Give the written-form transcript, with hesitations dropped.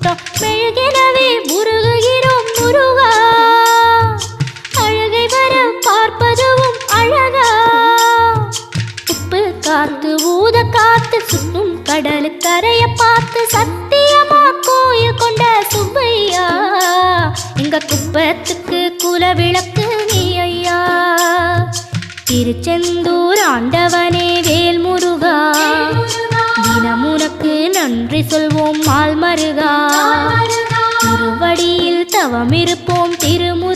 பார்த்தோம் மெழுகெனவே உருகுகிறோம் முருகா அழகை வர பார்ப்பதுவும் அழகா உப்பு காத்து ஊத காத்து சுத்தும் கடலு கரைய பார்த்து சத்தியமா கோயில் கொண்ட சுப்பையா எங்க குப்பத்துக்கு குலவிளக்கு நீ ஐயா திருச்செந்தூர் ஆண்டவனே வேல் முருகா தினம் உனக்கு நன்றி சொல்வோம் மால் மருகா திருவடியில் தவமிருப்போம் திருமு